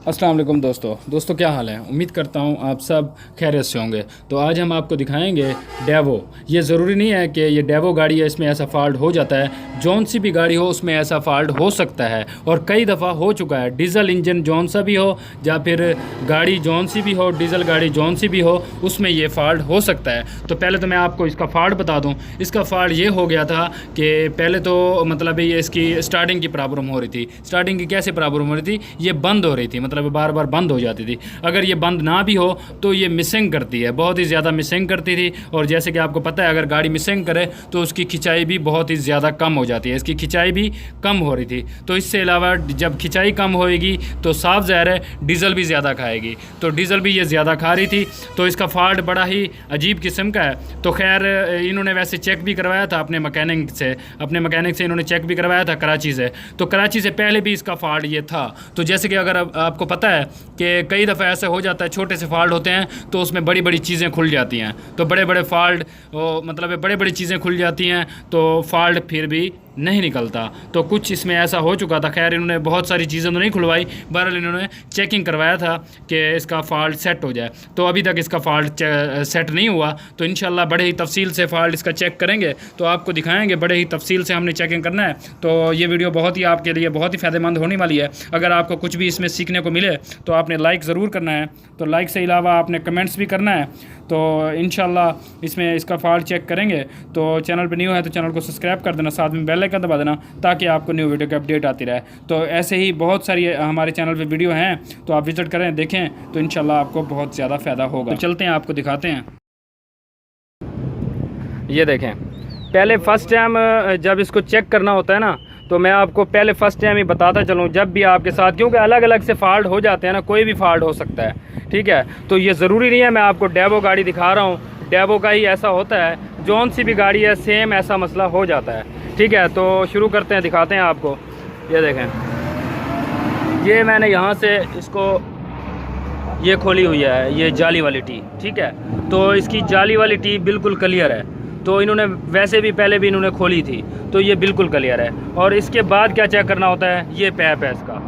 अस्सलाम वालेकुम दोस्तों क्या हाल है। उम्मीद करता हूँ आप सब खैरियत से होंगे। तो आज हम आपको दिखाएंगे डेवो। ये ज़रूरी नहीं है कि ये डेवो गाड़ी है इसमें ऐसा फॉल्ट हो जाता है, जौन सी भी गाड़ी हो उसमें ऐसा फॉल्ट हो सकता है और कई दफ़ा हो चुका है। डीजल इंजन जौन सा भी हो या फिर गाड़ी जौन सी भी हो, डीजल गाड़ी जौन सी भी हो, उसमें ये फॉल्ट हो सकता है। तो पहले तो मैं आपको इसका फॉल्ट बता दूँ। इसका फॉल्ट ये हो गया था कि पहले तो मतलब ये इसकी स्टार्टिंग की प्रॉब्लम हो रही थी। स्टार्टिंग की कैसे प्रॉब्लम हो रही थी, ये बंद हो रही थी, मतलब बार बार बंद हो जाती थी। अगर ये बंद ना भी हो तो ये मिसिंग करती है, बहुत ही ज़्यादा मिसिंग करती थी। और जैसे कि आपको पता है अगर गाड़ी मिसिंग करे तो उसकी खिंचाई भी बहुत ही ज़्यादा कम हो जाती है। इसकी खिंचाई भी कम हो रही थी। तो इससे अलावा जब खिंचाई कम होएगी तो साफ ज़ाहिर है डीजल भी ज़्यादा खाएगी, तो डीजल भी ये ज़्यादा खा रही थी। तो इसका फॉल्ट बड़ा ही अजीब किस्म का है। तो खैर इन्होंने वैसे चेक भी करवाया था अपने मैकेनिक से इन्होंने चेक भी करवाया था कराची से। तो कराची से पहले भी इसका फॉल्ट ये था। तो जैसे कि अगर आपको पता है कि कई दफ़ा ऐसे हो जाता है, छोटे से फॉल्ट होते हैं तो उसमें बड़ी बड़ी चीज़ें खुल जाती हैं। तो बड़े बड़े फॉल्ट मतलब बड़े बड़ी चीज़ें खुल जाती हैं तो फॉल्ट फिर भी नहीं निकलता। तो कुछ इसमें ऐसा हो चुका था। खैर इन्होंने बहुत सारी चीज़ें तो नहीं खुलवाई, बहरहाल इन्होंने चेकिंग करवाया था कि इसका फॉल्ट सेट हो जाए। तो अभी तक इसका फॉल्ट सेट नहीं हुआ। तो इंशाल्लाह बड़े ही तफसील से फॉल्ट इसका चेक करेंगे तो आपको दिखाएंगे। बड़े ही तफसील से हमने चेकिंग करना है। तो ये वीडियो बहुत ही आपके लिए बहुत ही फ़ायदेमंद होने वाली है। अगर आपको कुछ भी इसमें सीखने को मिले तो आपने लाइक ज़रूर करना है। तो लाइक से अलावा आपने कमेंट्स भी करना है। तो इंशाल्लाह इसमें इसका फॉल्ट चेक करेंगे। तो चैनल पे न्यू है तो चैनल को सब्सक्राइब कर देना, साथ में बेल आइकन दबा देना ताकि आपको न्यू वीडियो की अपडेट आती रहे। तो ऐसे ही बहुत सारी हमारे चैनल पे वीडियो हैं, तो आप विज़िट करें, देखें, तो इंशाल्लाह आपको बहुत ज़्यादा फ़ायदा होगा। तो चलते हैं आपको दिखाते हैं। ये देखें, पहले फ़र्स्ट टाइम जब इसको चेक करना होता है ना, तो मैं आपको पहले फ़र्स्ट टाइम ही बताता चलूँ जब भी आपके साथ, क्योंकि अलग अलग से फॉल्ट हो जाते हैं ना, कोई भी फॉल्ट हो सकता है, ठीक है। तो ये ज़रूरी नहीं है मैं आपको डेवो गाड़ी दिखा रहा हूँ, डेवो का ही ऐसा होता है, जौन सी भी गाड़ी है सेम ऐसा मसला हो जाता है, ठीक है। तो शुरू करते हैं, दिखाते हैं आपको। ये देखें, ये मैंने यहाँ से इसको ये खोली हुई है, ये जाली वाली टी, ठीक है। तो इसकी जाली वाली टी बिल्कुल क्लियर है। तो इन्होंने वैसे भी पहले भी इन्होंने खोली थी, तो ये बिल्कुल क्लियर है। और इसके बाद क्या चेक करना होता है, ये पैप है इसका,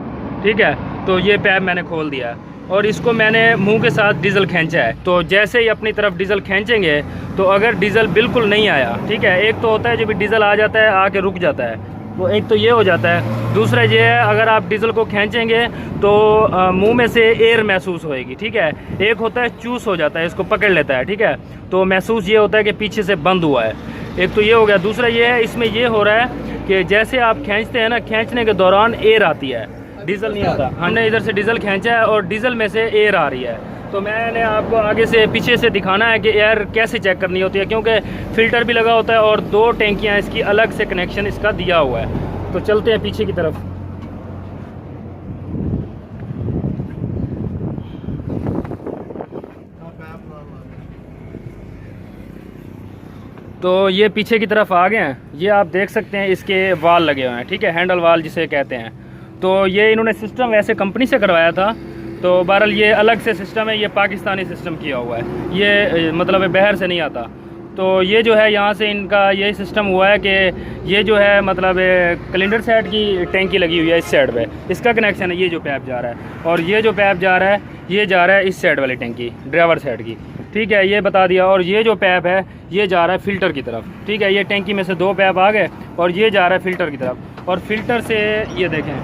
ठीक है। तो ये पैप मैंने खोल दिया है और इसको मैंने मुंह के साथ डीजल खींचा है। तो जैसे ही अपनी तरफ डीजल खींचेंगे तो अगर डीजल बिल्कुल नहीं आया, ठीक है, एक तो होता है जब भी डीजल आ जाता है आके रुक जाता है, तो एक तो ये हो जाता है। दूसरा ये है अगर आप डीजल को खींचेंगे तो मुंह में से एयर महसूस होएगी, ठीक है। एक होता है चूस हो जाता है, इसको पकड़ लेता है, ठीक है। तो महसूस ये होता है कि पीछे से बंद हुआ है, एक तो ये हो गया। दूसरा ये है, इसमें ये हो रहा है कि जैसे आप खींचते हैं ना, खींचने के दौरान एयर आती है, डीजल नहीं आता। हमने इधर से डीजल खींचा है और डीजल में से एयर आ रही है। तो मैंने आपको आगे से पीछे से दिखाना है कि एयर कैसे चेक करनी होती है, क्योंकि फ़िल्टर भी लगा होता है और 2 टैंकियाँ इसकी अलग से कनेक्शन इसका दिया हुआ है। तो चलते हैं पीछे की तरफ। तो ये पीछे की तरफ आ गए हैं, ये आप देख सकते हैं इसके वाल लगे हुए हैं, ठीक है, हैंडल वाल जिसे कहते हैं। तो ये इन्होंने सिस्टम वैसे कंपनी से करवाया था, तो बहरहाल ये अलग से सिस्टम है, ये पाकिस्तानी सिस्टम किया हुआ है, ये मतलब बाहर से नहीं आता। तो ये जो है यहाँ से इनका ये सिस्टम हुआ है कि ये जो है मतलब कैलेंडर साइड की टैंकी लगी हुई है इस साइड पे, इसका कनेक्शन है। ये जो पैप जा रहा है और ये जो पैप जा रहा है, ये जा रहा है इस साइड वाली टैंकी, ड्राइवर साइड की, ठीक है, ये बता दिया। और ये जो पैप है ये जा रहा है फ़िल्टर की तरफ, ठीक है। ये टैंकी में से 2 पैप आ गए और ये जा रहा है फ़िल्टर की तरफ, और फिल्टर से ये देखें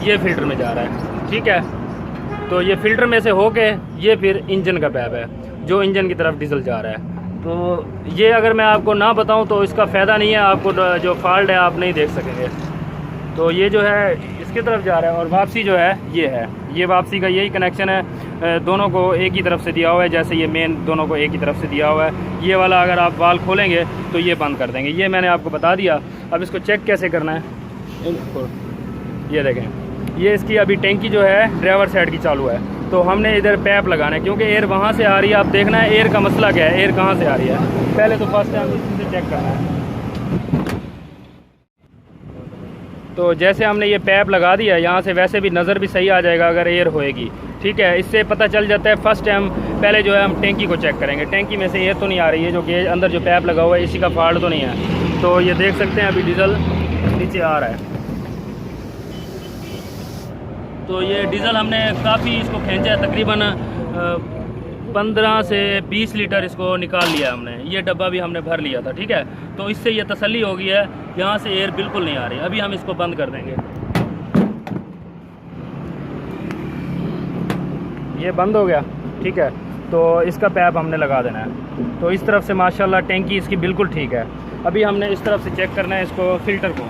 ये फ़िल्टर में जा रहा है, ठीक है। तो ये फ़िल्टर में से होके ये फिर इंजन का पैप है जो इंजन की तरफ डीजल जा रहा है। तो ये अगर मैं आपको ना बताऊं तो इसका फ़ायदा नहीं है, आपको जो फॉल्ट है आप नहीं देख सकेंगे। तो ये जो है इसकी तरफ जा रहा है और वापसी जो है, ये वापसी का यही कनेक्शन है, दोनों को एक ही तरफ से दिया हुआ है। जैसे ये मेन दोनों को एक ही तरफ से दिया हुआ है, ये वाला अगर आप वाल खोलेंगे तो ये बंद कर देंगे। ये मैंने आपको बता दिया। अब इसको चेक कैसे करना है, ये देखें, ये इसकी अभी टैंकी जो है ड्राइवर साइड की चालू है, तो हमने इधर पैप लगाना है क्योंकि एयर वहाँ से आ रही है। आप देखना है एयर का मसला क्या है, एयर कहाँ से आ रही है, पहले तो फर्स्ट टाइम इसी से चेक करना है। तो जैसे हमने ये पैप लगा दिया, यहाँ से वैसे भी नज़र भी सही आ जाएगा अगर एयर होएगी, ठीक है। इससे पता चल जाता है फर्स्ट टाइम। पहले जो है हम टैंकी को चेक करेंगे, टैंकी में से एयर तो नहीं आ रही है, जो गेज अंदर जो पैप लगा हुआ है इसी का फॉल्ट तो नहीं है। तो ये देख सकते हैं अभी डीजल नीचे आ रहा है, तो ये डीज़ल हमने काफ़ी इसको खींचा है, तकरीबन 15 से 20 लीटर इसको निकाल लिया हमने। ये डब्बा भी हमने भर लिया था, ठीक है। तो इससे ये तसल्ली हो गई है, यहाँ से एयर बिल्कुल नहीं आ रही। अभी हम इसको बंद कर देंगे। ये बंद हो गया, ठीक है। तो इसका पैप हमने लगा देना है। तो इस तरफ से माशाल्लाह टैंकी इसकी बिल्कुल ठीक है। अभी हमने इस तरफ से चेक करना है इसको, फ़िल्टर को।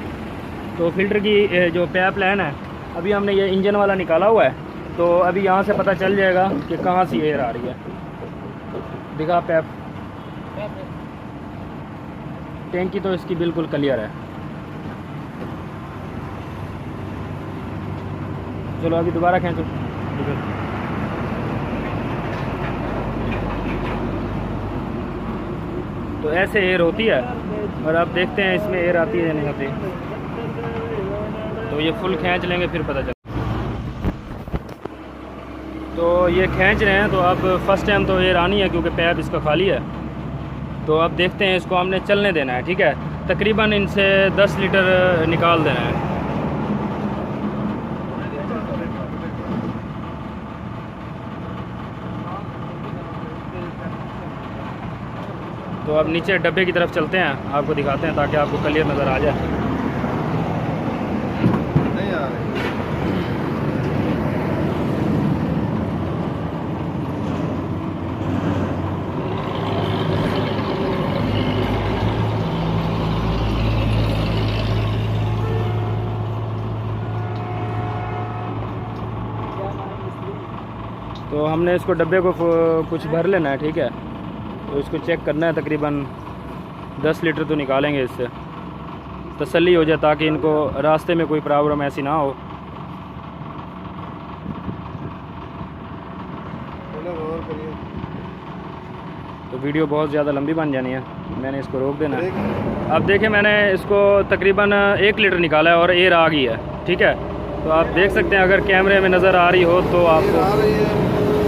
तो फ़िल्टर की जो पैप लाइन है, अभी हमने ये इंजन वाला निकाला हुआ है। तो अभी यहाँ से पता चल जाएगा कि कहाँ से एयर आ रही है। दिखा पैप, टैंकी तो इसकी बिल्कुल क्लियर है। चलो अभी दोबारा खींचो। तो ऐसे एयर होती है, और अब देखते हैं इसमें एयर आती है या नहीं आती। तो ये फुल खींच लेंगे फिर पता चल। तो ये खींच रहे हैं, तो अब फर्स्ट टाइम तो एयर आनी है क्योंकि पैप इसका खाली है। तो अब देखते हैं, इसको हमने चलने देना है, ठीक है। तकरीबन इनसे 10 लीटर निकाल देना है। तो अब नीचे डब्बे की तरफ चलते हैं, आपको दिखाते हैं ताकि आपको क्लियर नज़र आ जाए। तो हमने इसको डब्बे को कुछ भर लेना है, ठीक है। तो इसको चेक करना है, तकरीबन 10 लीटर तो निकालेंगे इससे, तसल्ली हो जाए ताकि इनको रास्ते में कोई प्रॉब्लम ऐसी ना हो। तो वीडियो बहुत ज़्यादा लंबी बन जानी है, मैंने इसको रोक देना है। अब देखें, मैंने इसको तकरीबन 1 लीटर निकाला है और एयर आ गई है, ठीक है। तो आप देख सकते हैं, अगर कैमरे में नज़र आ रही हो तो आपको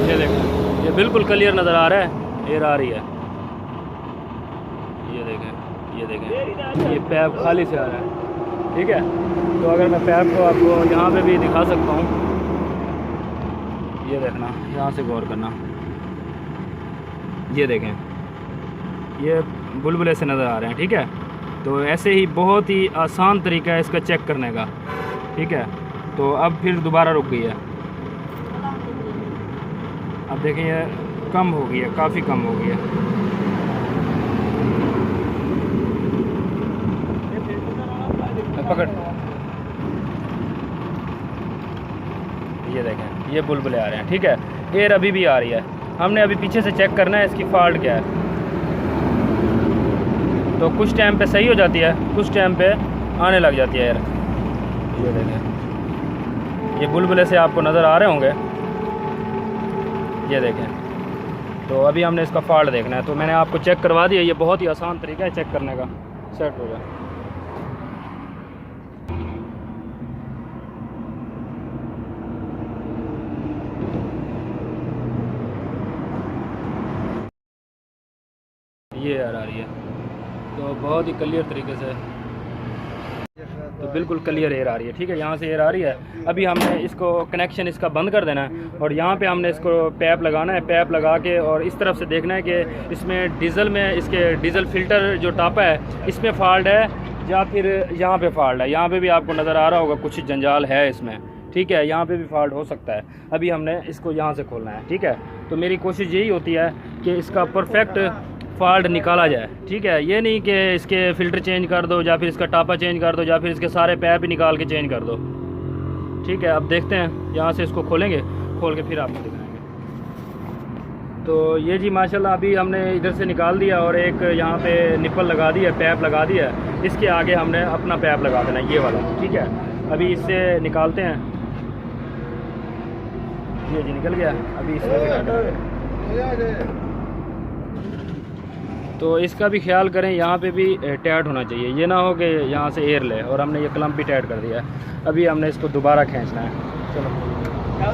ये देखें, ये बिल्कुल क्लियर नज़र आ रहा है, एयर आ रही है। ये देखें, ये देखें, ये पैप खाली से आ रहा है, ठीक है। तो अगर मैं पैप को आपको यहाँ पे भी दिखा सकता हूँ, ये देखना, यहाँ से गौर करना, ये देखें, ये बुलबुले से नज़र आ रहे हैं, ठीक है। तो ऐसे ही बहुत ही आसान तरीका है इसका चेक करने का, ठीक है। तो अब फिर दोबारा रुक गई है। अब देखें, ये कम हो गई है, काफ़ी कम हो गई है। पकड़, ये देखें, ये बुलबुले आ रहे हैं, ठीक है। एयर अभी भी आ रही है। हमने अभी पीछे से चेक करना है इसकी फॉल्ट क्या है। तो कुछ टाइम पे सही हो जाती है, कुछ टाइम पे आने लग जाती है एयर। ये देखें, ये बुलबुले से आपको नज़र आ रहे होंगे, ये देखें। तो अभी हमने इसका फॉल्ट देखना है। तो मैंने आपको चेक करवा दिया, ये बहुत ही आसान तरीका है चेक करने का। सेट हो जाए। ये एयर आ रही है, तो बहुत ही क्लियर तरीके से, तो बिल्कुल क्लियर एयर आ रही है, ठीक है। यहाँ से एयर आ रही है। अभी हमने इसको कनेक्शन इसका बंद कर देना है, और यहाँ पे हमने इसको पैप लगाना है। पैप लगा के और इस तरफ से देखना है कि इसमें डीज़ल में, इसके डीज़ल फ़िल्टर जो टापा है, इसमें फॉल्ट है या फिर यहाँ पे फॉल्ट है। यहाँ पे भी आपको नज़र आ रहा होगा कुछ जंजाल है इसमें, ठीक है। यहाँ पे भी फॉल्ट हो सकता है। अभी हमने इसको यहाँ से खोलना है, ठीक है। तो मेरी कोशिश यही होती है कि इसका परफेक्ट फॉल्ट निकाला जाए, ठीक है। ये नहीं कि इसके फ़िल्टर चेंज कर दो या फिर इसका टापा चेंज कर दो या फिर इसके सारे पैप ही निकाल के चेंज कर दो, ठीक है। अब देखते हैं, यहाँ से इसको खोलेंगे, खोल के फिर आपको दिखाएंगे। तो ये जी माशाल्लाह अभी हमने इधर से निकाल दिया और एक यहाँ पे निप्पल लगा दी है, पैप लगा दिया है। इसके आगे हमने अपना पैप लगा देना, ये वाला, ठीक है। अभी इससे निकालते हैं, ये जी निकल गया। अभी इसमें तो इसका भी ख्याल करें, यहाँ पे भी टाइट होना चाहिए, ये ना हो कि यहाँ से एयर ले। और हमने ये क्लम्प भी टाइट कर दिया है। अभी हमने इसको दोबारा खींचना है। चलो हाँ,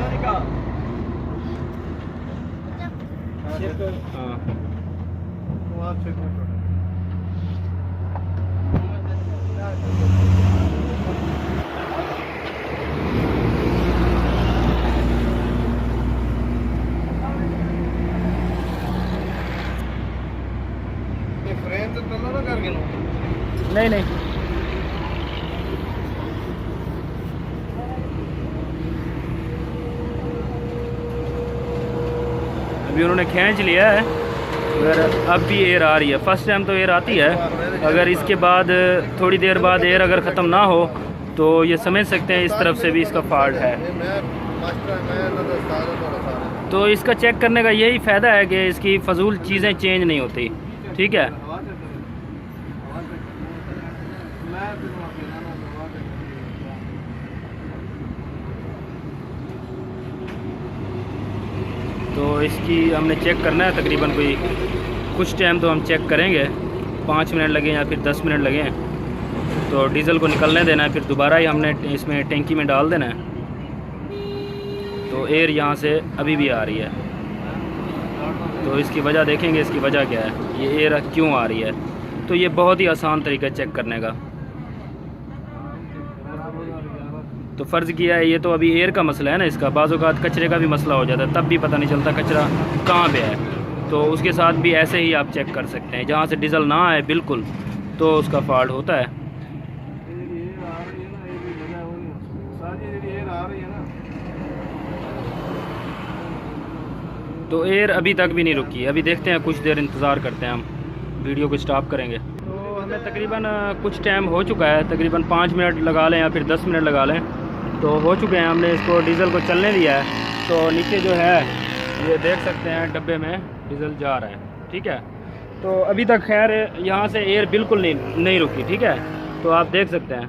नहीं नहीं, अभी उन्होंने खींच लिया है, अगर अब भी एयर आ रही है। फर्स्ट टाइम तो एयर आती है, अगर इसके बाद थोड़ी देर बाद एयर अगर ख़त्म ना हो तो ये समझ सकते हैं इस तरफ से भी इसका फॉल्ट है। तो इसका चेक करने का यही फ़ायदा है कि इसकी फजूल चीज़ें चेंज नहीं होती, ठीक है। तो इसकी हमने चेक करना है, तकरीबन कोई कुछ टाइम तो हम चेक करेंगे, 5 मिनट लगे या फिर 10 मिनट लगे, तो डीज़ल को निकलने देना है, फिर दोबारा ही हमने इसमें टैंकी में डाल देना है। तो एयर यहाँ से अभी भी आ रही है, तो इसकी वजह देखेंगे, इसकी वजह क्या है, ये एयर क्यों आ रही है। तो ये बहुत ही आसान तरीका है चेक करने का। तो फ़र्ज़ किया है, ये तो अभी एयर का मसला है ना इसका, बाज़ औक़ात कचरे का भी मसला हो जाता है, तब भी पता नहीं चलता कचरा कहाँ पे है। तो उसके साथ भी ऐसे ही आप चेक कर सकते हैं, जहाँ से डीज़ल ना आए बिल्कुल, तो उसका फॉल्ट होता है। तो एयर अभी तक भी नहीं रुकी, अभी देखते हैं, कुछ देर इंतज़ार करते हैं, हम वीडियो को स्टॉप करेंगे। तो हमें तकरीबन कुछ टाइम हो चुका है, तकरीबन 5 मिनट लगा लें या फिर 10 मिनट लगा लें, तो हो चुके हैं। हमने इसको डीज़ल को चलने दिया है, तो नीचे जो है ये देख सकते हैं डब्बे में डीज़ल जा रहा है, ठीक है। तो अभी तक खैर यहाँ से एयर बिल्कुल नहीं रुकी, ठीक है। तो आप देख सकते हैं,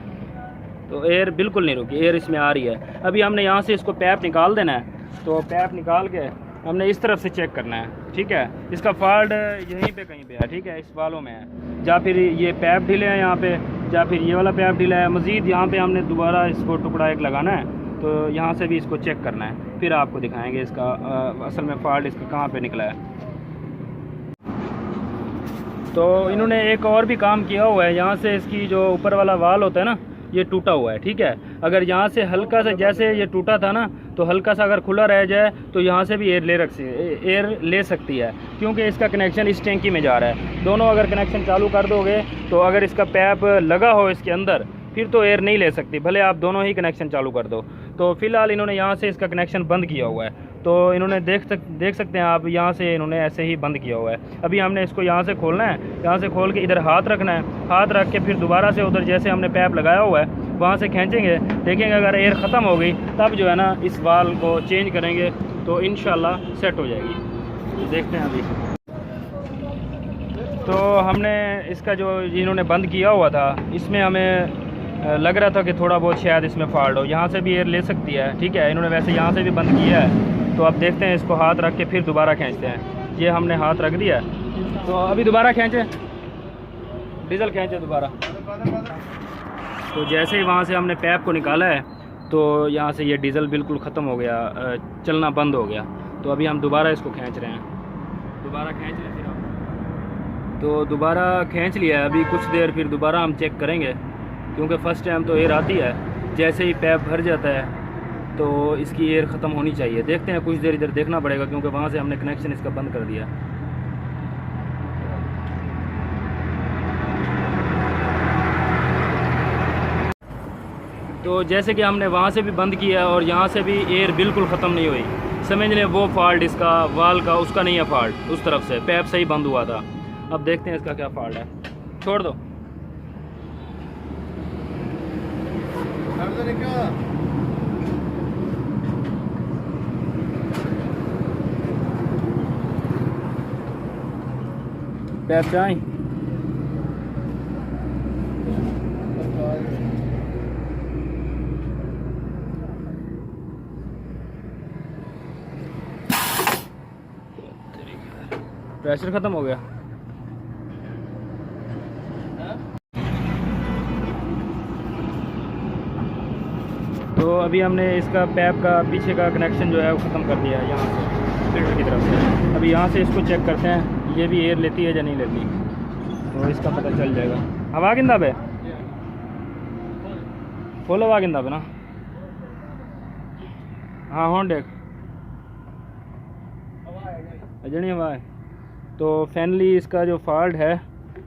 तो एयर बिल्कुल नहीं रुकी, एयर इसमें आ रही है। अभी हमने यहाँ से इसको पैप निकाल देना है, तो पैप निकाल के हमने इस तरफ से चेक करना है, ठीक है। इसका फॉल्ट यहीं पे कहीं पे है, ठीक है, इस वालों में है, या फिर ये पैप ढीले हैं यहाँ पे, या फिर ये वाला पैप ढीला है। मज़ीद यहाँ पे हमने दोबारा इसको टुकड़ा एक लगाना है, तो यहाँ से भी इसको चेक करना है, फिर आपको दिखाएंगे इसका असल में फॉल्ट इसका कहाँ पे निकला है। तो इन्होंने एक और भी काम किया हुआ है, यहाँ से इसकी जो ऊपर वाला वाल होता है ना, ये टूटा हुआ है, ठीक है। अगर यहाँ से हल्का सा, जैसे ये टूटा था ना, तो हल्का सा अगर खुला रह जाए तो यहाँ से भी एयर ले सकती है, क्योंकि इसका कनेक्शन इस टैंकी में जा रहा है। दोनों अगर कनेक्शन चालू कर दोगे, तो अगर इसका पैप लगा हो इसके अंदर, फिर तो एयर नहीं ले सकती, भले आप दोनों ही कनेक्शन चालू कर दो। तो फ़िलहाल इन्होंने यहाँ से इसका कनेक्शन बंद किया हुआ है, तो इन्होंने देख सकते हैं आप, यहाँ से इन्होंने ऐसे ही बंद किया हुआ है। अभी हमने इसको यहाँ से खोलना है, यहाँ से खोल के इधर हाथ रखना है, हाथ रख के फिर दोबारा से उधर जैसे हमने पैप लगाया हुआ है वहाँ से खींचेंगे, देखेंगे अगर एयर ख़त्म हो गई तब जो है ना इस वाल को चेंज करेंगे, तो इंशाल्लाह सेट हो जाएगी। तो देखते हैं अभी। तो हमने इसका जो इन्होंने बंद किया हुआ था, इसमें हमें लग रहा था कि थोड़ा बहुत शायद इसमें फॉल्ट हो, यहाँ से भी एयर ले सकती है, ठीक है। इन्होंने वैसे यहाँ से भी बंद किया है, तो अब देखते हैं, इसको हाथ रख के फिर दोबारा खींचते हैं। ये हमने हाथ रख दिया, तो अभी दोबारा खींचें, डीज़ल खींचे दोबारा। तो जैसे ही वहाँ से हमने पैप को निकाला है, तो यहाँ से ये डीज़ल बिल्कुल ख़त्म हो गया, चलना बंद हो गया। तो अभी हम दोबारा इसको खींच रहे हैं, दोबारा खींच लें फिर हम। तो दोबारा खींच लिया है, अभी कुछ देर फिर दोबारा हम चेक करेंगे, क्योंकि फ़र्स्ट टाइम तो एयर आती है, जैसे ही पैप भर जाता है तो इसकी एयर ख़त्म होनी चाहिए। देखते हैं, कुछ देर इधर देखना पड़ेगा, क्योंकि वहाँ से हमने कनेक्शन इसका बंद कर दिया। तो जैसे कि हमने वहाँ से भी बंद किया और यहाँ से भी एयर बिल्कुल ख़त्म नहीं हुई, समझ लें वो फॉल्ट इसका वाल का, उसका नहीं है फॉल्ट, उस तरफ से पैप से ही बंद हुआ था। अब देखते हैं इसका क्या फॉल्ट है, छोड़ दो। पैप जाए, प्रेशर ख़त्म हो गया। तो अभी हमने इसका पैप का पीछे का कनेक्शन जो है वो ख़त्म कर दिया है, यहाँ से फिल्टर की तरफ से। अभी यहाँ से इसको चेक करते हैं, ये भी एयर लेती है या नहीं लेती, तो इसका पता चल जाएगा। हवा किंदा पे फुल हवा किंदा पे ना, हाँ हों देख अजनी हवा है। तो फाइनली इसका जो फॉल्ट है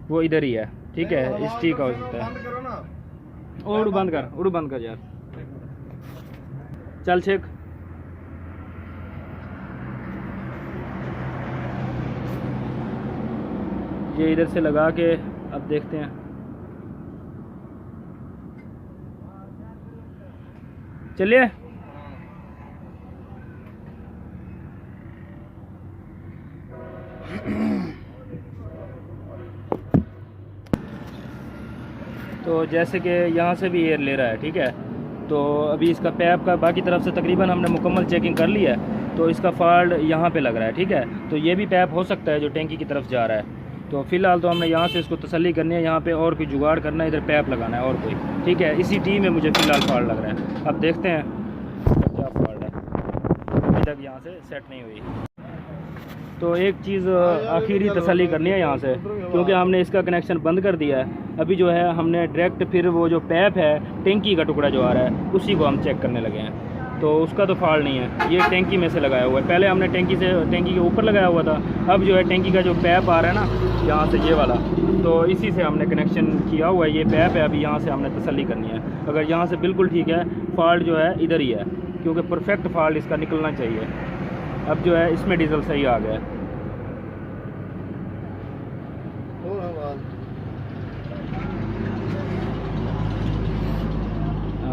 वो इधर ही है। ठीक है, इस टी का हो सकता है। उड़ू बंद कर यार, चल चेक। ये इधर से लगा के अब देखते हैं। चलिए। तो जैसे कि यहाँ से भी एयर ले रहा है, ठीक है। तो अभी इसका पैप का बाकी तरफ से तकरीबन हमने मुकम्मल चेकिंग कर लिया है। तो इसका फॉल्ट यहाँ पे लग रहा है, ठीक है। तो ये भी पैप हो सकता है जो टैंकी की तरफ जा रहा है। तो फ़िलहाल तो हमने यहाँ से इसको तसल्ली करनी है, यहाँ पे और कोई जुगाड़ करना है, इधर पैप लगाना है और कोई, ठीक है। इसी टी में मुझे फ़िलहाल फॉल्ट लग रहा है। अब देखते हैं क्या फॉल्ट है, अभी तक यहाँ से सेट नहीं हुई। तो एक चीज़ आखिरी तसल्ली करनी है यहाँ से, क्योंकि हमने इसका कनेक्शन बंद कर दिया है। अभी जो है हमने डायरेक्ट फिर वो जो पैप है टैंकी का टुकड़ा जो आ रहा है उसी को हम चेक करने लगे हैं। तो उसका तो फॉल्ट नहीं है, ये टैंकी में से लगाया हुआ है। पहले हमने टैंकी के ऊपर लगाया हुआ था, अब जो है टैंकी का जो पैप आ रहा है ना यहाँ से, ये वाला, तो इसी से हमने कनेक्शन किया हुआ है। ये पैप है, अभी यहाँ से हमने तसल्ली करनी है। अगर यहाँ से बिल्कुल ठीक है, फॉल्ट जो है इधर ही है, क्योंकि परफेक्ट फॉल्ट इसका निकलना चाहिए। अब जो है इसमें डीजल सही आ गया है।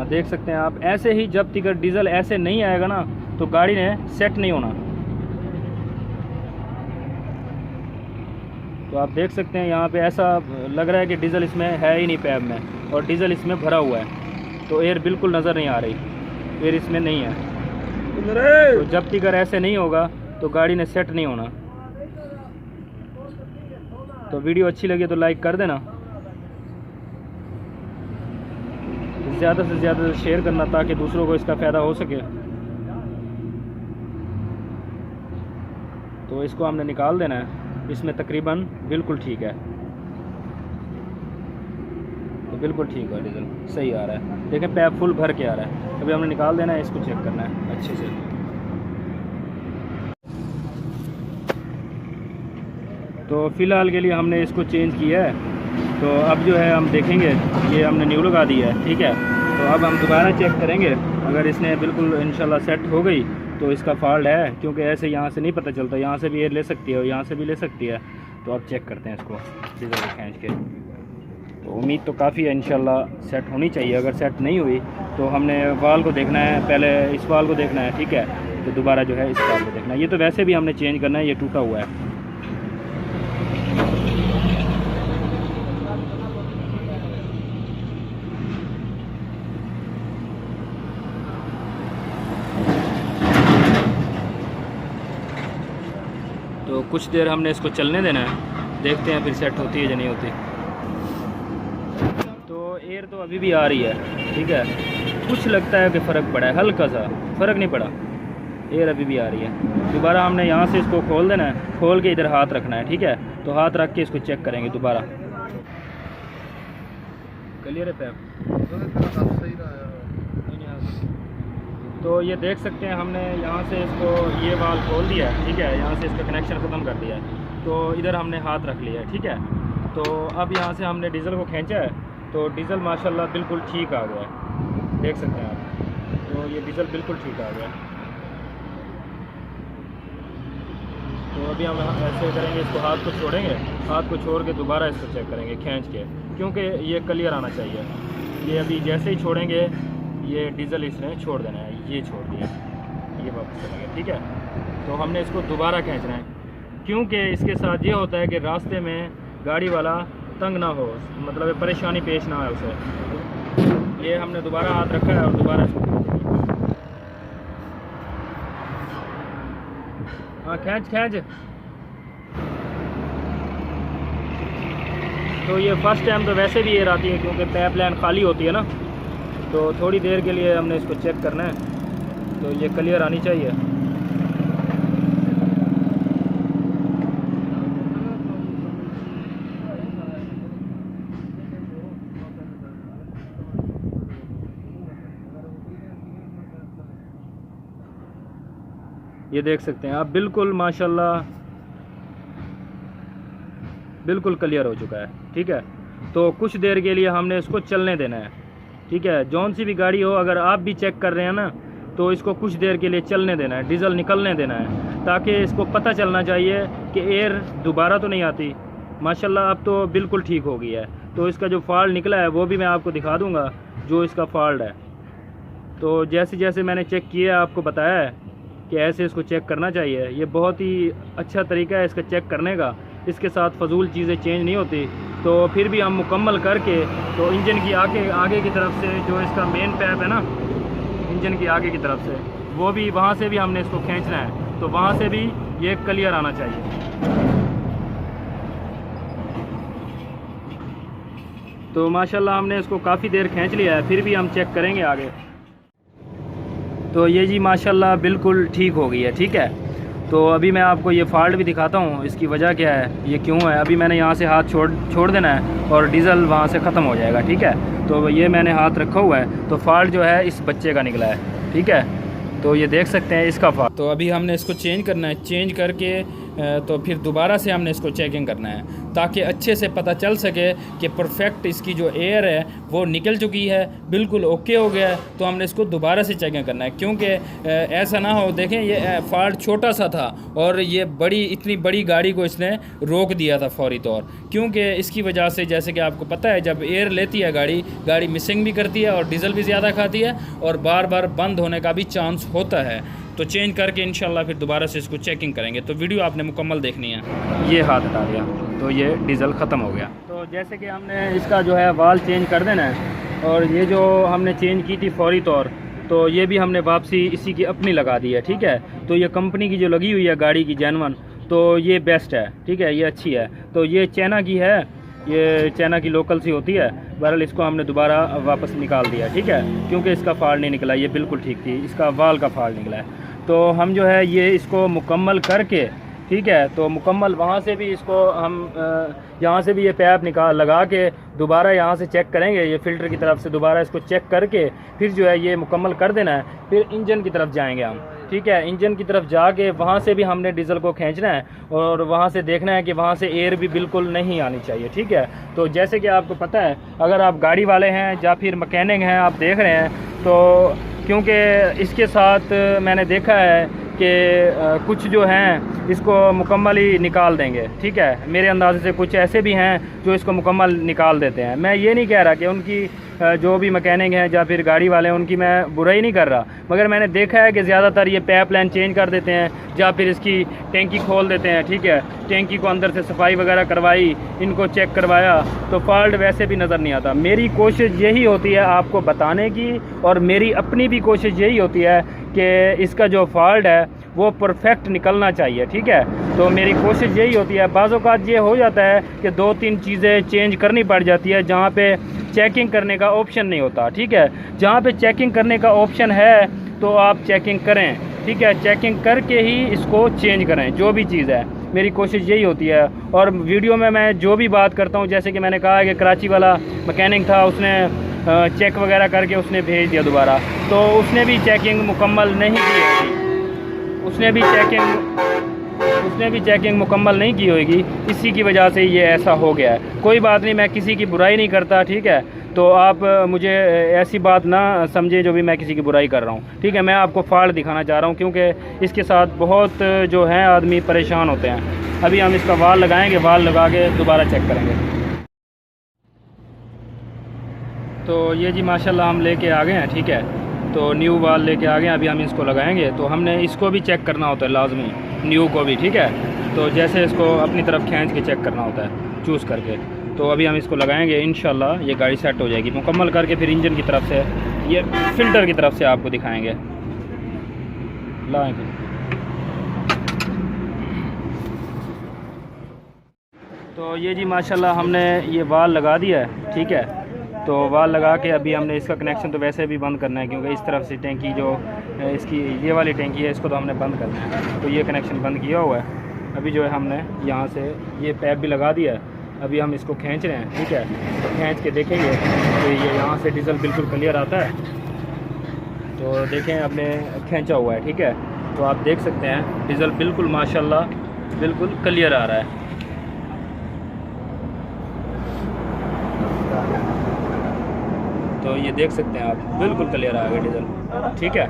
देख सकते हैं आप, ऐसे ही जब तक डीजल ऐसे नहीं आएगा ना तो गाड़ी ने सेट नहीं होना। तो आप देख सकते हैं यहाँ पे ऐसा लग रहा है कि डीजल इसमें है ही नहीं पैप में, और डीजल इसमें भरा हुआ है। तो एयर बिल्कुल नज़र नहीं आ रही, एयर इसमें नहीं है। तो जब तक ऐसे नहीं होगा तो गाड़ी ने सेट नहीं होना। तो वीडियो अच्छी लगी तो लाइक कर देना, ज़्यादा से ज़्यादा शेयर करना ताकि दूसरों को इसका फ़ायदा हो सके। तो इसको हमने निकाल देना है, इसमें तकरीबन बिल्कुल ठीक है। तो बिल्कुल ठीक है, डीजल सही आ रहा है। देखें पैप फुल भर के आ रहा है। अभी हमने निकाल देना है, इसको चेक करना है अच्छे से। तो फ़िलहाल के लिए हमने इसको चेंज किया है। तो अब जो है हम देखेंगे, ये हमने न्यू लगा दिया है, ठीक है। तो अब हम दोबारा चेक करेंगे, अगर इसने बिल्कुल इंशाल्लाह सेट हो गई तो इसका फॉल्ट है, क्योंकि ऐसे यहाँ से नहीं पता चलता, यहाँ से भी एयर ले सकती है और यहाँ से भी ले सकती है। तो अब चेक करते हैं इसको डीजल को खींच के। तो उम्मीद तो काफ़ी है इंशाल्लाह सेट होनी चाहिए। अगर सेट नहीं हुई तो हमने वाल को देखना है, पहले इस वाल को देखना है, ठीक है। तो दोबारा जो है इस वाल को देखना है। ये तो वैसे भी हमने चेंज करना है, ये टूटा हुआ है। तो कुछ देर हमने इसको चलने देना है, देखते हैं फिर सेट होती है या नहीं होती। तो एयर तो अभी भी आ रही है, ठीक है। कुछ लगता है कि फ़र्क पड़ा है, हल्का सा फ़र्क नहीं पड़ा, एयर अभी भी आ रही है। दोबारा हमने यहाँ से इसको खोल देना है, खोल के इधर हाथ रखना है, ठीक है। तो हाथ रख के इसको चेक करेंगे दोबारा। क्लियर है पैप? तो ये देख सकते हैं हमने यहाँ से इसको ये वाल खोल दिया है, ठीक है। यहाँ से इसका कनेक्शन ख़त्म कर दिया है। तो इधर हमने हाथ रख लिया है, ठीक है। तो अब यहाँ से हमने डीजल को खींचा है, तो डीजल माशाल्लाह बिल्कुल ठीक आ गया है, देख सकते हैं आप। तो ये डीजल बिल्कुल ठीक आ गया है। तो अभी हम ऐसे करेंगे, इसको हाथ को छोड़ेंगे, हाथ को छोड़ के दोबारा इसको चेक करेंगे खींच के, क्योंकि ये क्लियर आना चाहिए। ये अभी जैसे ही छोड़ेंगे, ये डीजल इसने छोड़ देना है, ये छोड़ दिया, ये वापस चलेंगे, ठीक है। तो हमने इसको दोबारा खींचना है, क्योंकि इसके साथ ये होता है कि रास्ते में गाड़ी वाला तंग ना हो, मतलब परेशानी पेश ना आए उसे। ये हमने दोबारा हाथ रखा है और दोबारा इसको हाँ खींच। तो ये फर्स्ट टाइम तो वैसे भी एयर आती है, क्योंकि पैप लाइन खाली होती है ना। तो थोड़ी देर के लिए हमने इसको चेक करना है, तो ये क्लियर आनी चाहिए। ये देख सकते हैं आप, बिल्कुल माशाल्लाह बिल्कुल क्लियर हो चुका है, ठीक है। तो कुछ देर के लिए हमने इसको चलने देना है, ठीक है। जौन सी भी गाड़ी हो, अगर आप भी चेक कर रहे हैं ना, तो इसको कुछ देर के लिए चलने देना है, डीजल निकलने देना है, ताकि इसको पता चलना चाहिए कि एयर दोबारा तो नहीं आती। माशाल्लाह अब तो बिल्कुल ठीक हो गई है। तो इसका जो फॉल्ट निकला है वो भी मैं आपको दिखा दूंगा, जो इसका फॉल्ट है। तो जैसे जैसे मैंने चेक किया आपको बताया है कि ऐसे इसको चेक करना चाहिए। ये बहुत ही अच्छा तरीका है इसका चेक करने का, इसके साथ फजूल चीज़ें चेंज नहीं होती। तो फिर भी हम मुकम्मल करके, तो इंजन की आगे की तरफ से जो इसका मेन पैप है ना, इंजन की आगे की तरफ से, वो भी वहाँ से भी हमने इसको खींचना है। तो वहाँ से भी ये क्लियर आना चाहिए। तो माशाल्लाह हमने इसको काफ़ी देर खींच लिया है, फिर भी हम चेक करेंगे आगे। तो ये जी माशाल्लाह बिल्कुल ठीक हो गई है, ठीक है। तो अभी मैं आपको ये फॉल्ट भी दिखाता हूँ, इसकी वजह क्या है, ये क्यों है। अभी मैंने यहाँ से हाथ छोड़ देना है और डीज़ल वहाँ से ख़त्म हो जाएगा, ठीक है। तो ये मैंने हाथ रखा हुआ है, तो फॉल्ट जो है इस बच्चे का निकला है, ठीक है। तो ये देख सकते हैं इसका फॉल्ट। तो अभी हमने इसको चेंज करना है, चेंज करके तो फिर दोबारा से हमने इसको चेकिंग करना है, ताकि अच्छे से पता चल सके कि परफेक्ट इसकी जो एयर है वो निकल चुकी है, बिल्कुल ओके हो गया है। तो हमने इसको दोबारा से चेकिंग करना है, क्योंकि ऐसा ना हो, देखें ये फॉल्ट छोटा सा था और ये इतनी बड़ी गाड़ी को इसने रोक दिया था फौरी तौर, क्योंकि इसकी वजह से, जैसे कि आपको पता है, जब एयर लेती है गाड़ी मिसिंग भी करती है और डीजल भी ज़्यादा खाती है और बार बार बंद होने का भी चांस होता है। तो चेंज करके इंशाल्लाह फिर दोबारा से इसको चेकिंग करेंगे। तो वीडियो आपने मुकम्मल देखनी है। ये हाथ हटा दिया तो ये डीज़ल ख़त्म हो गया। तो जैसे कि हमने इसका जो है वाल चेंज कर देना है, और ये जो हमने चेंज की थी फौरी तौर, तो ये भी हमने वापसी इसी की अपनी लगा दी है, ठीक है। तो ये कंपनी की जो लगी हुई है गाड़ी की जेनवन, तो ये बेस्ट है, ठीक है, ये अच्छी है। तो ये चाइना की है, ये चाइना की लोकल सी होती है। बहरहाल इसको हमने दोबारा वापस निकाल दिया, ठीक है, क्योंकि इसका फॉल्ट नहीं निकला, ये बिल्कुल ठीक थी, इसका वाल का फॉल्ट निकला है। तो हम जो है ये इसको मुकम्मल करके, ठीक है, तो मुकम्मल वहाँ से भी इसको हम यहाँ से भी ये पैप लगा के दोबारा यहाँ से चेक करेंगे, ये फ़िल्टर की तरफ से दोबारा इसको चेक करके फिर जो है ये मुकम्मल कर देना है। फिर इंजन की तरफ जाएंगे हम, ठीक है। इंजन की तरफ जाके वहाँ से भी हमने डीज़ल को खींचना है और वहाँ से देखना है कि वहाँ से एयर भी बिल्कुल नहीं आनी चाहिए, ठीक है। तो जैसे कि आपको पता है, अगर आप गाड़ी वाले हैं या फिर मैकेनिक हैं, आप देख रहे हैं, तो क्योंकि इसके साथ मैंने देखा है कि कुछ जो हैं इसको मुकम्मल ही निकाल देंगे, ठीक है। मेरे अंदाजे से कुछ ऐसे भी हैं जो इसको मुकम्मल निकाल देते हैं। मैं ये नहीं कह रहा कि उनकी जो भी मैकेनिक हैं या फिर गाड़ी वाले हैं उनकी मैं बुराई नहीं कर रहा, मगर मैंने देखा है कि ज़्यादातर ये पाइप लाइन चेंज कर देते हैं या फिर इसकी टैंकी खोल देते हैं, ठीक है। टैंकी को अंदर से सफाई वगैरह करवाई, इनको चेक करवाया, तो फॉल्ट वैसे भी नज़र नहीं आता। मेरी कोशिश यही होती है आपको बताने की, और मेरी अपनी भी कोशिश यही होती है कि इसका जो फॉल्ट है वो परफेक्ट निकलना चाहिए, ठीक है। तो मेरी कोशिश यही होती है। बाज़ औक़ात ये हो जाता है कि 2-3 चीज़ें चेंज करनी पड़ जाती है जहाँ पे चेकिंग करने का ऑप्शन नहीं होता, ठीक है। जहाँ पे चेकिंग करने का ऑप्शन है तो आप चेकिंग करें, ठीक है। चेकिंग करके ही इसको चेंज करें, जो भी चीज़ है। मेरी कोशिश यही होती है। और वीडियो में मैं जो भी बात करता हूँ, जैसे कि मैंने कहा कि कराची वाला मैकेनिक था, उसने चेक वगैरह करके उसने भेज दिया दोबारा, तो उसने भी चेकिंग मुकम्मल नहीं की होगी, उसने भी चेकिंग मुकम्मल नहीं की होगी, इसी की वजह से ये ऐसा हो गया है। कोई बात नहीं, मैं किसी की बुराई नहीं करता, ठीक है। तो आप मुझे ऐसी बात ना समझे जो भी मैं किसी की बुराई कर रहा हूँ, ठीक है। मैं आपको फॉल्ट दिखाना चाह रहा हूँ, क्योंकि इसके साथ बहुत जो हैं आदमी परेशान होते हैं। अभी हम इसका वाल लगाएंगे, वाल लगा के दोबारा चेक करेंगे। तो ये जी माशाल्लाह हम लेके आ गए हैं, ठीक है। तो न्यू वाल लेके आ गए हैं, अभी हम इसको लगाएंगे। तो हमने इसको भी चेक करना होता है लाजमी, न्यू को भी, ठीक है। तो जैसे इसको अपनी तरफ खींच के चेक करना होता है, चूज़ करके। तो अभी हम इसको लगाएंगे, इंशाल्लाह ये गाड़ी सेट हो जाएगी मुकम्मल करके। फिर इंजन की तरफ से, ये फ़िल्टर की तरफ से आपको दिखाएँगे, लाएँगे। तो ये जी माशाल्लाह हमने ये वाल लगा दिया है, ठीक है। तो वाल लगा के अभी हमने इसका कनेक्शन तो वैसे भी बंद करना है, क्योंकि इस तरफ से टैंकी जो इसकी ये वाली टैंकी है, इसको तो हमने बंद करना है। तो ये कनेक्शन बंद किया हुआ है। अभी जो है हमने यहाँ से ये पैप भी लगा दिया है, अभी हम इसको खींच रहे हैं, ठीक है। तो खींच के देखेंगे तो ये यहाँ से डीज़ल बिल्कुल क्लियर आता है। तो देखें आपने खींचा हुआ है, ठीक है। तो आप देख सकते हैं डीज़ल बिल्कुल माशाल्लाह बिल्कुल क्लियर आ रहा है। तो ये देख सकते हैं आप, बिल्कुल क्लियर आ गया डीज़ल। ठीक है,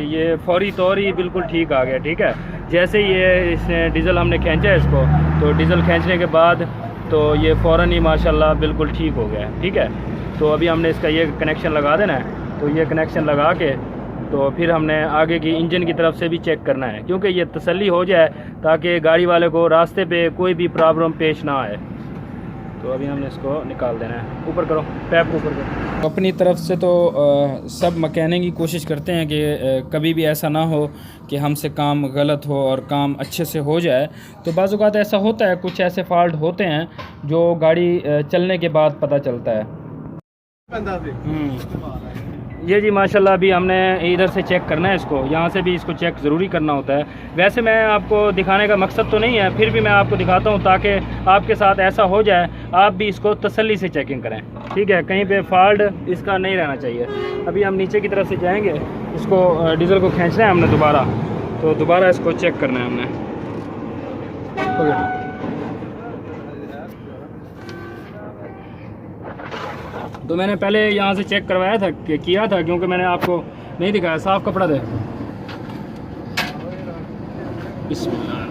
ये फौरी तौर ही बिल्कुल ठीक आ गया। ठीक है, जैसे ये इसने डीज़ल हमने खींचा है इसको, तो डीज़ल खींचने के बाद तो ये फ़ौरन ही माशाल्लाह बिल्कुल ठीक हो गया है। ठीक है, तो अभी हमने इसका ये कनेक्शन लगा देना है। तो ये कनेक्शन लगा के तो फिर हमने आगे की इंजन की तरफ से भी चेक करना है, क्योंकि ये तसल्ली हो जाए ताकि गाड़ी वाले को रास्ते पे कोई भी प्रॉब्लम पेश ना आए। तो अभी हमने इसको निकाल देना है। ऊपर करो, पैप को ऊपर करो। अपनी तरफ से तो सब मकैनिक की कोशिश करते हैं कि कभी भी ऐसा ना हो कि हमसे काम गलत हो और काम अच्छे से हो जाए। तो बाज़ औक़ात ऐसा होता है, कुछ ऐसे फॉल्ट होते हैं जो गाड़ी चलने के बाद पता चलता है। ये जी माशाल्लाह अभी हमने इधर से चेक करना है इसको, यहाँ से भी इसको चेक ज़रूरी करना होता है। वैसे मैं आपको दिखाने का मकसद तो नहीं है, फिर भी मैं आपको दिखाता हूँ ताकि आपके साथ ऐसा हो जाए आप भी इसको तसल्ली से चेकिंग करें। ठीक है, कहीं पे फॉल्ट इसका नहीं रहना चाहिए। अभी हम नीचे की तरफ से जाएंगे, इसको डीज़ल को खींचना है हमने दोबारा, तो दोबारा इसको चेक करना है हमने। तो मैंने पहले यहाँ से चेक करवाया था, किया था, क्योंकि मैंने आपको नहीं दिखाया। साफ़ कपड़ा दे। बिस्मिल्लाह।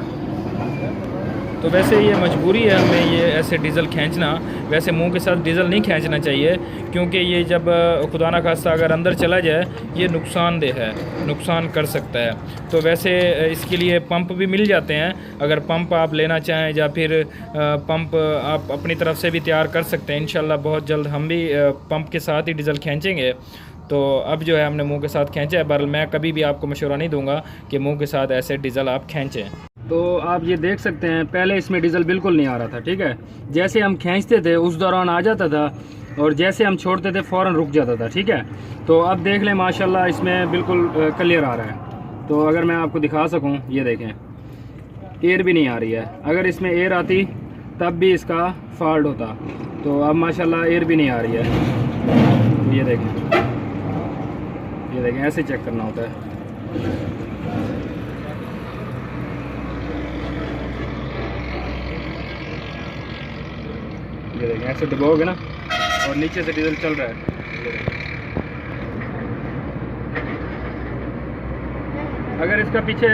तो वैसे ये मजबूरी है हमें ये ऐसे डीज़ल खींचना। वैसे मुंह के साथ डीज़ल नहीं खींचना चाहिए, क्योंकि ये जब खुदा ना खास्ता अगर अंदर चला जाए ये नुकसानदेह है, नुकसान कर सकता है। तो वैसे इसके लिए पंप भी मिल जाते हैं, अगर पंप आप लेना चाहें या फिर पंप आप अपनी तरफ से भी तैयार कर सकते हैं। इंशाल्लाह बहुत जल्द हम भी पंप के साथ ही डीज़ल खींचेंगे। तो अब जो है हमने मुंह के साथ खींचा है, बहरहाल मैं कभी भी आपको मशवरा नहीं दूंगा कि मुंह के साथ ऐसे डीज़ल आप खींचें। तो आप ये देख सकते हैं पहले इसमें डीज़ल बिल्कुल नहीं आ रहा था। ठीक है, जैसे हम खींचते थे उस दौरान आ जाता था, और जैसे हम छोड़ते थे फ़ौरन रुक जाता था। ठीक है, तो अब देख लें माशाल्लाह इसमें बिल्कुल क्लियर आ रहा है। तो अगर मैं आपको दिखा सकूं, ये देखें एयर भी नहीं आ रही है। अगर इसमें एयर आती तब भी इसका फॉल्ट होता, तो अब माशाल्लाह एयर भी नहीं आ रही है। ये देखें ऐसे चेक करना होता है। ये देखें ऐसे दबाओगे ना, और नीचे से डीजल चल रहा है। अगर इसका पीछे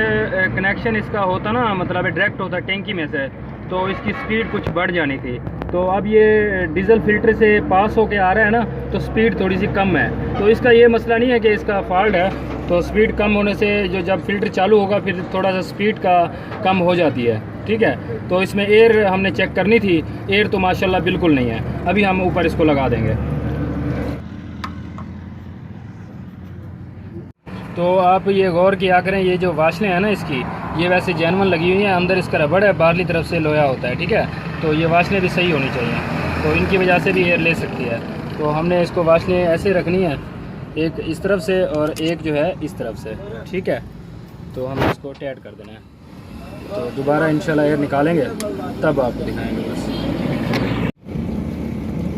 कनेक्शन इसका होता ना, मतलब डायरेक्ट होता टैंकी में से, तो इसकी स्पीड कुछ बढ़ जानी थी। तो अब ये डीज़ल फिल्टर से पास होके आ रहा है ना, तो स्पीड थोड़ी सी कम है। तो इसका ये मसला नहीं है कि इसका फॉल्ट है, तो स्पीड कम होने से जो जब फिल्टर चालू होगा फिर थोड़ा सा स्पीड का कम हो जाती है। ठीक है, तो इसमें एयर हमने चेक करनी थी, एयर तो माशाल्लाह बिल्कुल नहीं है। अभी हम ऊपर इसको लगा देंगे। तो आप ये गौर किया करें, ये जो वाशलें हैं ना इसकी, ये वैसे जेनवन लगी हुई हैं, अंदर इसका रबड़ है, बाहरली तरफ से लोहा होता है। ठीक है, तो ये वाशलें भी सही होनी चाहिए, तो इनकी वजह से भी एयर ले सकती है। तो हमने इसको वाशलें ऐसे रखनी है, एक इस तरफ से और एक जो है इस तरफ से। ठीक है, तो हमें इसको टाइट कर देना है। तो दोबारा इंशाल्लाह एयर निकालेंगे तब आपको दिखाएंगे बस।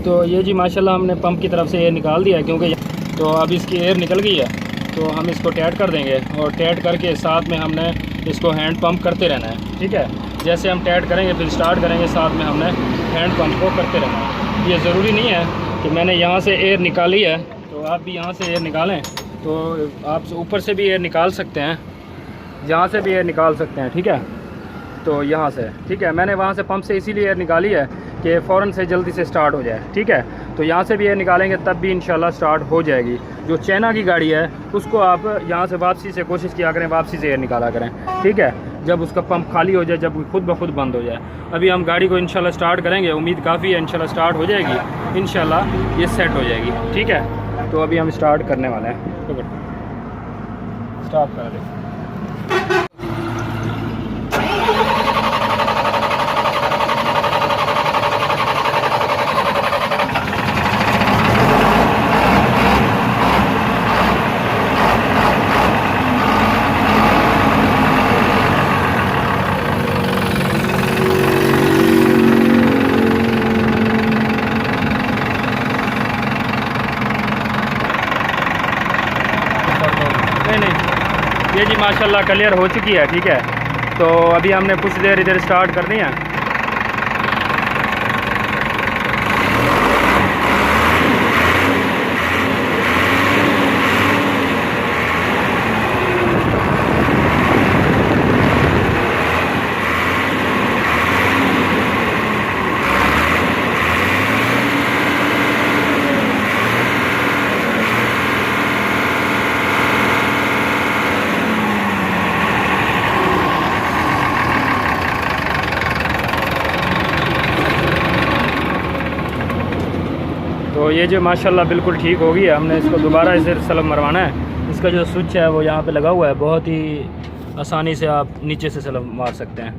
तो ये जी माशाल्लाह हमने पंप की तरफ से एयर निकाल दिया है, क्योंकि तो अब इसकी एयर निकल गई है। तो हम इसको टाइट कर देंगे, और टाइट करके साथ में हमने इसको हैंड पंप करते रहना है। ठीक है, जैसे हम टाइट करेंगे फिर स्टार्ट करेंगे, साथ में हमने हैंड पंप को करते रहना है। ये ज़रूरी नहीं है कि मैंने यहाँ से एयर निकाली है तो आप भी यहाँ से एयर निकालें, तो आप ऊपर से भी एयर निकाल सकते हैं, यहाँ से भी एयर निकाल सकते हैं। ठीक है, तो यहाँ से, ठीक है, मैंने वहाँ से पंप से इसीलिए एयर निकाली है कि फ़ौरन से जल्दी से स्टार्ट हो जाए। ठीक है, तो यहाँ से भी एयर निकालेंगे तब भी इंशाल्लाह स्टार्ट हो जाएगी। जो चाइना की गाड़ी है उसको आप यहाँ से वापसी से कोशिश किया करें, वापसी से एयर निकाला करें। ठीक है, जब उसका पंप खाली हो जाए, जब खुद ब खुद बंद हो जाए। अभी हम गाड़ी को इंशाल्लाह स्टार्ट करेंगे, उम्मीद काफ़ी है इंशाल्लाह स्टार्ट हो जाएगी, इंशाल्लाह ये सेट हो जाएगी। ठीक है, तो अभी हम स्टार्ट करने वाले हैं। तो स्टार्ट कर दें। नहीं, ये जी माशाल्लाह क्लियर हो चुकी है। ठीक है, तो अभी हमने कुछ देर इधर स्टार्ट करनी है। तो ये जो माशाल्लाह बिल्कुल ठीक हो गई है। हमने इसको दोबारा इसे स्लब मरवाना है। इसका जो स्विच है वो यहाँ पे लगा हुआ है, बहुत ही आसानी से आप नीचे से स्लब मार सकते हैं।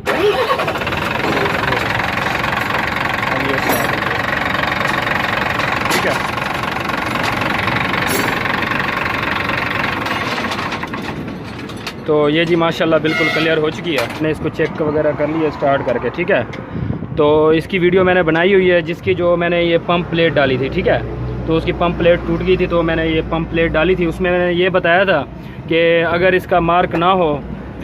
ठीक है, तो ये जी माशाल्लाह बिल्कुल क्लियर हो चुकी है। मैंने इसको चेक वगैरह कर लिया स्टार्ट करके। ठीक है, तो इसकी वीडियो मैंने बनाई हुई है, जिसकी जो मैंने ये पंप प्लेट डाली थी। ठीक है, तो उसकी पंप प्लेट टूट गई थी, तो मैंने ये पंप प्लेट डाली थी। उसमें मैंने ये बताया था कि अगर इसका मार्क ना हो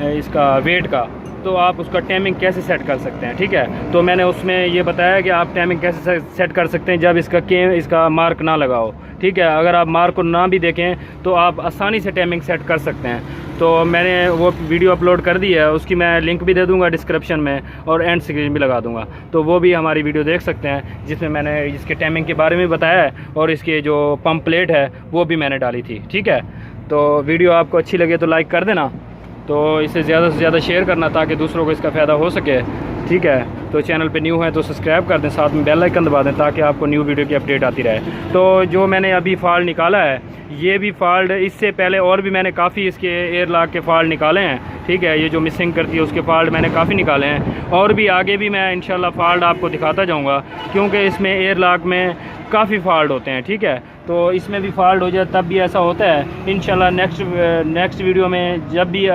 इसका वेट का, तो आप उसका टाइमिंग कैसे सेट कर सकते हैं। ठीक है, तो मैंने उसमें ये बताया कि आप टाइमिंग कैसे सेट कर सकते हैं जब इसका मार्क ना लगाओ। ठीक है, अगर आप मार्क को ना भी देखें तो आप आसानी से टाइमिंग सेट कर सकते हैं। तो मैंने वो वीडियो अपलोड कर दी है, उसकी मैं लिंक भी दे दूंगा डिस्क्रिप्शन में और एंड स्क्रीन भी लगा दूंगा, तो वो भी हमारी वीडियो देख सकते हैं, जिसमें मैंने इसके टाइमिंग के बारे में बताया है और इसके जो पंप प्लेट है वो भी मैंने डाली थी। ठीक है, तो वीडियो आपको अच्छी लगे तो लाइक कर देना, तो इसे ज़्यादा से ज़्यादा शेयर करना ताकि दूसरों को इसका फ़ायदा हो सके। ठीक है, तो चैनल पे न्यू है तो सब्सक्राइब कर दें, साथ में बेल आइकन दबा दें ताकि आपको न्यू वीडियो की अपडेट आती रहे। तो जो मैंने अभी फॉल्ट निकाला है, ये भी फॉल्ट इससे पहले और भी मैंने काफ़ी इसके एयर लॉक के फॉल्ट निकाले हैं। ठीक है, ये जो मिसिंग करती है उसके फॉल्ट मैंने काफ़ी निकाले हैं, और भी आगे भी मैं इंशाल्लाह फॉल्ट आपको दिखाता जाऊँगा, क्योंकि इसमें एयर लॉक में काफ़ी फॉल्ट होते हैं। ठीक है, तो इसमें भी फॉल्ट हो जाए तब भी ऐसा होता है। इंशाल्लाह नेक्स्ट वीडियो में जब भी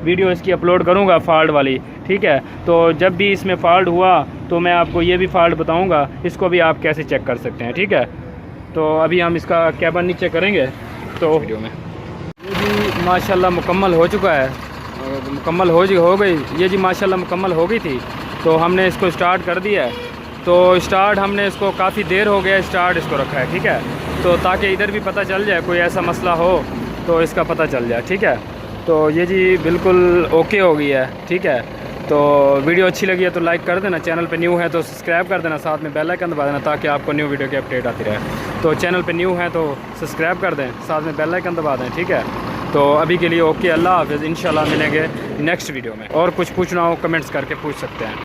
वीडियो इसकी अपलोड करूँगा फॉल्ट वाली, ठीक है, तो जब भी इसमें फॉल्ट हुआ तो मैं आपको ये भी फॉल्ट बताऊँगा, इसको भी आप कैसे चेक कर सकते हैं। ठीक है, तो अभी हम इसका कैबिन नीचे करेंगे तो वीडियो में। ये जी माशाल्लाह मुकम्मल हो चुका है, मुकम्मल हो गई। ये जी माशाल्लाह मुकम्मल हो गई थी, तो हमने इसको स्टार्ट कर दिया है। तो स्टार्ट हमने इसको काफ़ी देर हो गया स्टार्ट इसको रखा है। ठीक है, तो ताकि इधर भी पता चल जाए, कोई ऐसा मसला हो तो इसका पता चल जाए। ठीक है, तो ये जी बिल्कुल ओके हो गई है। ठीक है, तो वीडियो अच्छी लगी है तो लाइक कर देना, चैनल पे न्यू है तो सब्सक्राइब कर देना, साथ में बेल आइकन दबा देना ताकि आपको न्यू वीडियो की अपडेट आती रहे। तो चैनल पे न्यू है तो सब्सक्राइब कर दें, साथ में बेल आइकन दबा दें। ठीक है, तो अभी के लिए ओके, अल्लाह हाफ़िज़। इंशाल्लाह मिलेंगे नेक्स्ट वीडियो में, और कुछ पूछना हो कमेंट्स करके पूछ सकते हैं।